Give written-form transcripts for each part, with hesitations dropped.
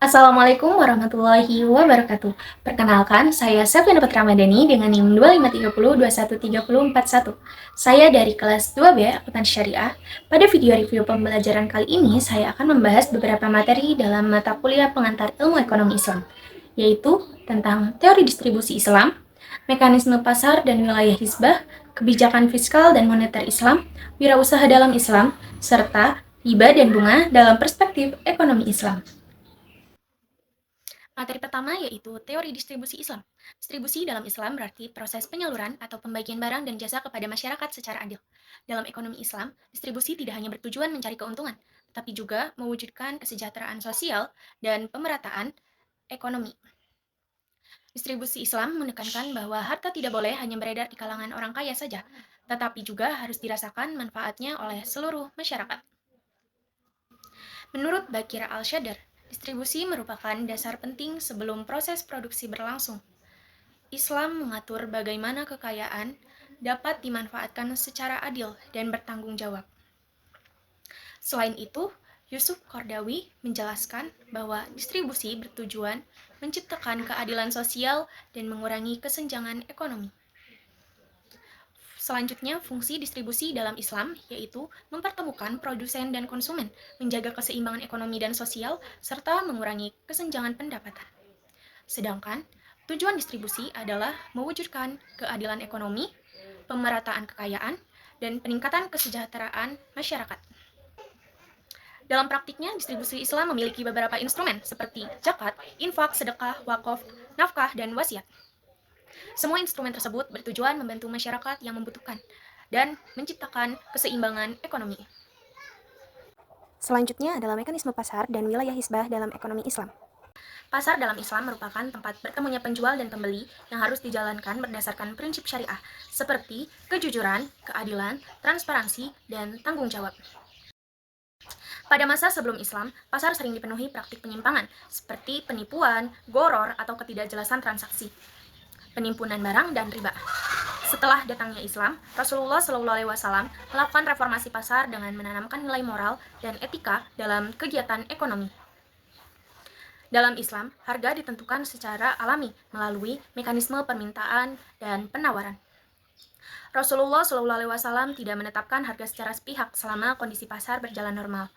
Assalamualaikum warahmatullahi wabarakatuh. Perkenalkan, saya Septiana Putri Ramadhani dengan NIM 2530213041. Saya dari kelas 2B Akuntansi Syariah. Pada video review pembelajaran kali ini, saya akan membahas beberapa materi dalam mata kuliah pengantar ilmu ekonomi Islam, yaitu tentang teori distribusi Islam, mekanisme pasar dan wilayah hisbah, kebijakan fiskal dan moneter Islam, wirausaha dalam Islam, serta riba dan bunga dalam perspektif ekonomi Islam. Materi pertama yaitu teori distribusi Islam. Distribusi dalam Islam berarti proses penyaluran atau pembagian barang dan jasa kepada masyarakat secara adil. Dalam ekonomi Islam, distribusi tidak hanya bertujuan mencari keuntungan, tetapi juga mewujudkan kesejahteraan sosial dan pemerataan ekonomi. Distribusi Islam menekankan bahwa harta tidak boleh hanya beredar di kalangan orang kaya saja, tetapi juga harus dirasakan manfaatnya oleh seluruh masyarakat. Menurut Bakir Al-Shadar, distribusi merupakan dasar penting sebelum proses produksi berlangsung. Islam mengatur bagaimana kekayaan dapat dimanfaatkan secara adil dan bertanggung jawab. Selain itu, Yusuf Qardawi menjelaskan bahwa distribusi bertujuan menciptakan keadilan sosial dan mengurangi kesenjangan ekonomi. Selanjutnya, fungsi distribusi dalam Islam yaitu mempertemukan produsen dan konsumen, menjaga keseimbangan ekonomi dan sosial, serta mengurangi kesenjangan pendapatan. Sedangkan, tujuan distribusi adalah mewujudkan keadilan ekonomi, pemerataan kekayaan, dan peningkatan kesejahteraan masyarakat. Dalam praktiknya, distribusi Islam memiliki beberapa instrumen seperti zakat, infak, sedekah, wakaf, nafkah, dan wasiat. Semua instrumen tersebut bertujuan membantu masyarakat yang membutuhkan dan menciptakan keseimbangan ekonomi. Selanjutnya adalah mekanisme pasar dan wilayah hisbah dalam ekonomi Islam. Pasar dalam Islam merupakan tempat bertemunya penjual dan pembeli yang harus dijalankan berdasarkan prinsip syariah, seperti kejujuran, keadilan, transparansi, dan tanggung jawab. Pada masa sebelum Islam, pasar sering dipenuhi praktik penyimpangan, seperti penipuan, goror, atau ketidakjelasan transaksi, penimbunan barang, dan riba. Setelah datangnya Islam, Rasulullah SAW melakukan reformasi pasar dengan menanamkan nilai moral dan etika dalam kegiatan ekonomi. Dalam Islam, harga ditentukan secara alami melalui mekanisme permintaan dan penawaran. Rasulullah SAW tidak menetapkan harga secara sepihak selama kondisi pasar berjalan normal.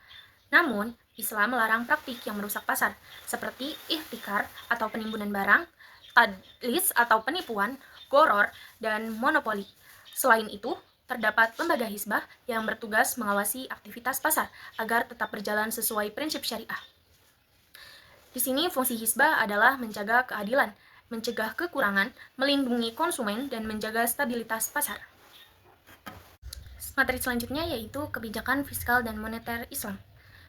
Namun, Islam melarang praktik yang merusak pasar, seperti ihtikar atau penimbunan barang, tadlis atau penipuan, goror, dan monopoli. Selain itu, terdapat lembaga hisbah yang bertugas mengawasi aktivitas pasar agar tetap berjalan sesuai prinsip syariah. Di sini fungsi hisbah adalah menjaga keadilan, mencegah kekurangan, melindungi konsumen, dan menjaga stabilitas pasar. Materi selanjutnya yaitu kebijakan fiskal dan moneter Islam.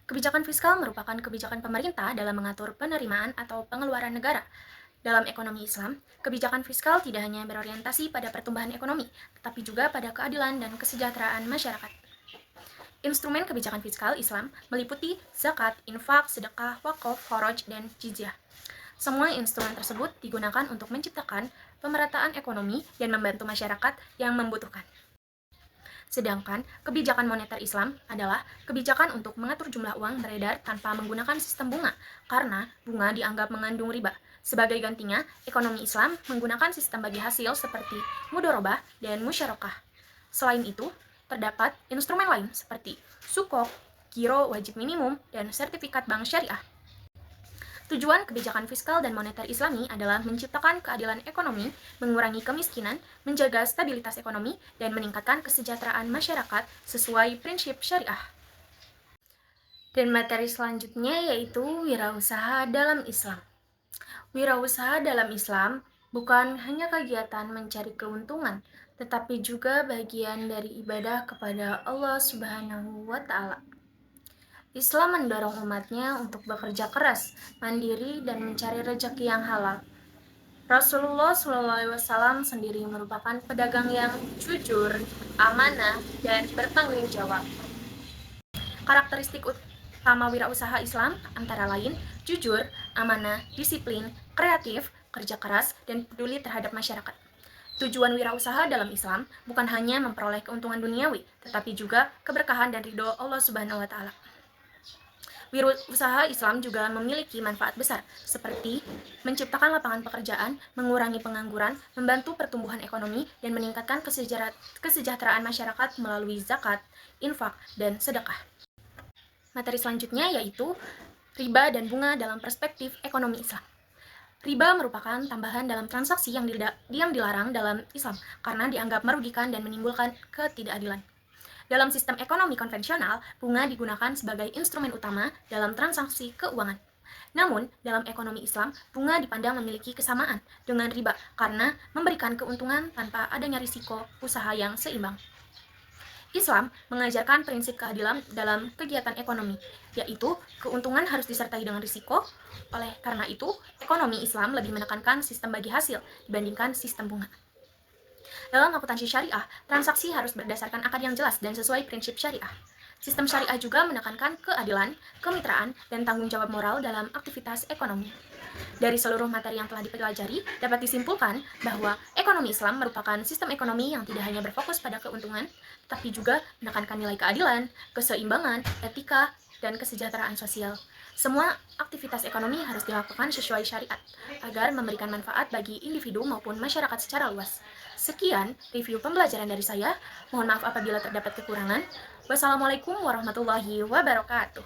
Kebijakan fiskal merupakan kebijakan pemerintah dalam mengatur penerimaan atau pengeluaran negara. Dalam ekonomi Islam, kebijakan fiskal tidak hanya berorientasi pada pertumbuhan ekonomi, tetapi juga pada keadilan dan kesejahteraan masyarakat. Instrumen kebijakan fiskal Islam meliputi zakat, infak, sedekah, wakaf, kharaj, dan jizyah. Semua instrumen tersebut digunakan untuk menciptakan pemerataan ekonomi dan membantu masyarakat yang membutuhkan. Sedangkan kebijakan moneter Islam adalah kebijakan untuk mengatur jumlah uang beredar tanpa menggunakan sistem bunga, karena bunga dianggap mengandung riba. Sebagai gantinya, ekonomi Islam menggunakan sistem bagi hasil seperti mudharabah dan musyarakah. Selain itu, terdapat instrumen lain seperti sukuk, giro wajib minimum, dan sertifikat bank syariah. Tujuan kebijakan fiskal dan moneter Islami adalah menciptakan keadilan ekonomi, mengurangi kemiskinan, menjaga stabilitas ekonomi, dan meningkatkan kesejahteraan masyarakat sesuai prinsip syariah. Dan materi selanjutnya yaitu wirausaha dalam Islam. Wirausaha dalam Islam bukan hanya kegiatan mencari keuntungan, tetapi juga bagian dari ibadah kepada Allah Subhanahu wa Ta'ala. Islam mendorong umatnya untuk bekerja keras, mandiri, dan mencari rezeki yang halal. Rasulullah SAW sendiri merupakan pedagang yang jujur, amanah, dan bertanggung jawab. Karakteristik utama wirausaha Islam antara lain jujur, amanah, disiplin, kreatif, kerja keras, dan peduli terhadap masyarakat. Tujuan wirausaha dalam Islam bukan hanya memperoleh keuntungan duniawi, tetapi juga keberkahan dan ridho Allah Subhanahu wa Ta'ala. Wirausaha Islam juga memiliki manfaat besar, seperti menciptakan lapangan pekerjaan, mengurangi pengangguran, membantu pertumbuhan ekonomi, dan meningkatkan kesejahteraan masyarakat melalui zakat, infak, dan sedekah. Materi selanjutnya yaitu riba dan bunga dalam perspektif ekonomi Islam. Riba merupakan tambahan dalam transaksi yang dilarang dalam Islam karena dianggap merugikan dan menimbulkan ketidakadilan. Dalam sistem ekonomi konvensional, bunga digunakan sebagai instrumen utama dalam transaksi keuangan. Namun, dalam ekonomi Islam, bunga dipandang memiliki kesamaan dengan riba karena memberikan keuntungan tanpa adanya risiko usaha yang seimbang. Islam mengajarkan prinsip keadilan dalam kegiatan ekonomi, yaitu keuntungan harus disertai dengan risiko. Oleh karena itu, ekonomi Islam lebih menekankan sistem bagi hasil dibandingkan sistem bunga. Dalam akuntansi syariah, transaksi harus berdasarkan akad yang jelas dan sesuai prinsip syariah. Sistem syariah juga menekankan keadilan, kemitraan, dan tanggung jawab moral dalam aktivitas ekonomi. Dari seluruh materi yang telah dipelajari, dapat disimpulkan bahwa ekonomi Islam merupakan sistem ekonomi yang tidak hanya berfokus pada keuntungan, tapi juga menekankan nilai keadilan, keseimbangan, etika, dan kesejahteraan sosial. Semua aktivitas ekonomi harus dilakukan sesuai syariat, agar memberikan manfaat bagi individu maupun masyarakat secara luas. Sekian review pembelajaran dari saya. Mohon maaf apabila terdapat kekurangan. Wassalamualaikum warahmatullahi wabarakatuh.